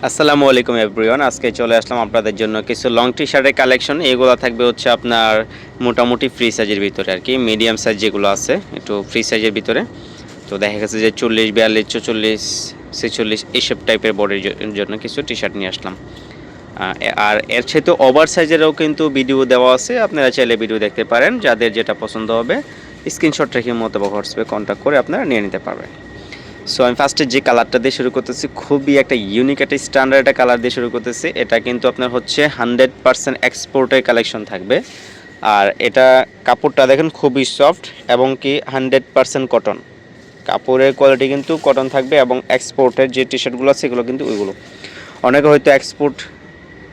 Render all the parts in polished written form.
আসসালামু আলাইকুম এভরিওয়ান। আজকে চলে আসলাম আপনাদের জন্য কিছু লং টি শার্টের কালেকশন। এগুলো থাকবে হচ্ছে আপনার মোটামুটি ফ্রি সাইজের ভিতরে আর কি, মিডিয়াম সাইজ যেগুলো আছে একটু ফ্রি সাইজের ভিতরে। তো দেখা গেছে যে 40, 42, 44, 46 এইসব টাইপের বডির জন্য কিছু টি শার্ট নিয়ে আসলাম। আর এর সাথে ওভার সাইজেরও কিন্তু ভিডিও দেওয়া আছে, আপনারা চাইলে ভিডিও দেখতে পারেন। যাদের যেটা পছন্দ হবে স্ক্রিনশট রেখে অথবা হোয়াটসঅ্যাপে কন্ট্যাক্ট করে আপনারা নিয়ে নিতে পারবেন। সো আমি ফার্স্টে যে কালারটা দিয়ে শুরু করতেছি, খুবই একটা ইউনিক একটা স্ট্যান্ডার্ড একটা কালার দিয়ে শুরু করতেছি। এটা কিন্তু আপনার হচ্ছে 100% এক্সপোর্টের কালেকশন থাকবে। আর এটা কাপড়টা দেখেন খুবই সফট এবং কি 100% কটন। কাপড়ের কোয়ালিটি কিন্তু কটন থাকবে এবং এক্সপোর্টের যে টি শার্টগুলো আছে সেগুলো কিন্তু ওইগুলো। অনেকে হয়তো এক্সপোর্ট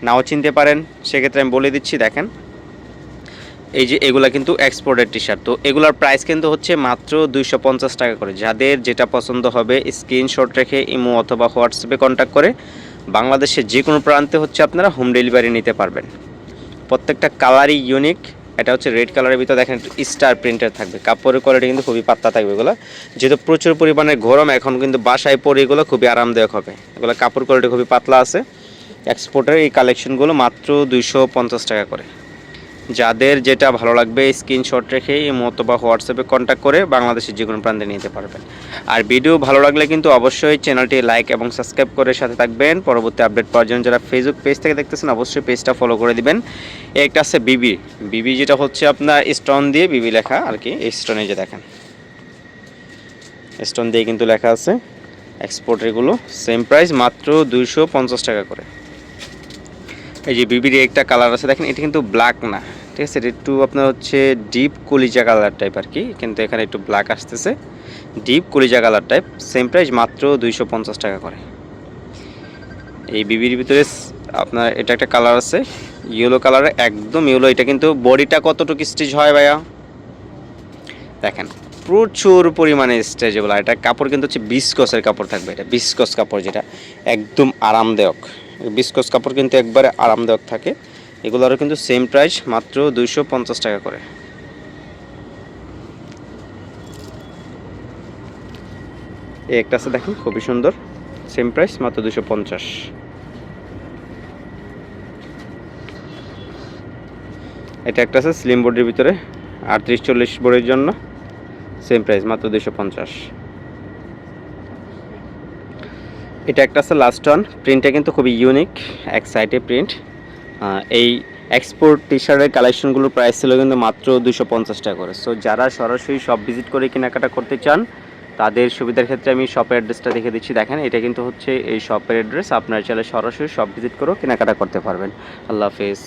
নাও চিনতে পারেন, সেক্ষেত্রে আমি বলে দিচ্ছি। দেখেন এই যে এগুলা কিন্তু এক্সপোর্টের টি শার্ট। তো এগুলার প্রাইস কিন্তু হচ্ছে মাত্র 250 টাকা করে। যাদের যেটা পছন্দ হবে স্ক্রিনশট রেখে ইমো অথবা হোয়াটসঅ্যাপে কন্ট্যাক্ট করে বাংলাদেশের যে কোনো প্রান্তে হচ্ছে আপনারা হোম ডেলিভারি নিতে পারবেন। প্রত্যেকটা কালারই ইউনিক। এটা হচ্ছে রেড কালারের ভিতরে দেখেন স্টার প্রিন্টের থাকবে। কাপড়ের কোয়ালিটি কিন্তু খুবই পাতলা থাকবে এগুলো, যেহেতু প্রচুর পরিমাণে গরম এখন কিন্তু বাসায় পরে এগুলো খুবই আরামদায়ক হবে। এগুলো কাপড় কোয়ালিটি খুবই পাতলা আছে। এক্সপোর্টের এই কালেকশনগুলো মাত্র 250 টাকা করে। যাদের যেটা ভালো লাগবে স্ক্রিনশট রেখে অথবা হোয়াটসঅ্যাপে কন্ট্যাক্ট করে বাংলাদেশের যে কোনো প্রান্তে নিতে পারবেন। আর ভিডিও ভালো লাগলে কিন্তু অবশ্যই চ্যানেলটি লাইক এবং সাবস্ক্রাইব করে সাথে থাকবেন। পরবর্তী আপডেট পাওয়ার জন্য যারা ফেসবুক পেজ থেকে দেখতেছেন অবশ্যই পেজটা ফলো করে দিবেন। একটা আছে বিবি, বিবি যেটা হচ্ছে আপনার স্টোন দিয়ে বিবি লেখা আর কি। এই স্টোনে যে দেখেন স্টোন দিয়ে কিন্তু লেখা আছে। এক্সপোর্ট এগুলো সেম প্রাইস মাত্র 250 টাকা করে। এই যে বিবির একটা কালার আছে দেখেন, এটা কিন্তু ব্ল্যাক না, ঠিক আছে, এটা একটু আপনার হচ্ছে ডিপ কলিজা কালার টাইপ আর কি, কিন্তু এখানে একটু ব্ল্যাক আসতেছে। ডিপ কলিজা কালার টাইপ, সেম প্রাইস মাত্র 250 টাকা করে। এই বিবির ভিতরে আপনার এটা একটা কালার আছে ইয়েলো কালারে, একদম ইয়েলো। এটা কিন্তু বডিটা কতটুকু স্টিচ হয় ভাইয়া দেখেন, প্রচুর পরিমাণে স্ট্রেচেবল। এটা কাপড় কিন্তু হচ্ছে বিসকসের কাপড় থাকবে। এটা বিসকস কাপড়, যেটা একদম আরামদায়ক। বিসকস কাপড় কিন্তু একবারে আরামদায়ক থাকে। এগুলোরও কিন্তু সেম প্রাইস মাত্র 250 টাকা করে। এই একটা আছে দেখেন খুবই সুন্দর, সেম প্রাইস মাত্র 250। এটা একটা আছে স্লিম বডির ভিতরে 38-40 বডির জন্য, সেম প্রাইস মাত্র 250। এটা একটা আছে লাস্ট ওয়ান, প্রিন্টটা কিন্তু খুবই ইউনিক, এক সাইডে প্রিন্ট। এই এক্সপোর্ট টি শার্টের কালেকশনগুলোর প্রাইস ছিল কিন্তু মাত্র 250 টাকা করে। সো যারা সরাসরি শপ ভিজিট করে কেনাকাটা করতে চান তাদের সুবিধার ক্ষেত্রে আমি শপের অ্যাড্রেসটা দেখে দিচ্ছি। দেখেন এটা কিন্তু হচ্ছে এই শপের অ্যাড্রেস, আপনারা চাইলে সরাসরি শপ ভিজিট করেও কেনাকাটা করতে পারবেন। আল্লাহ হাফেজ।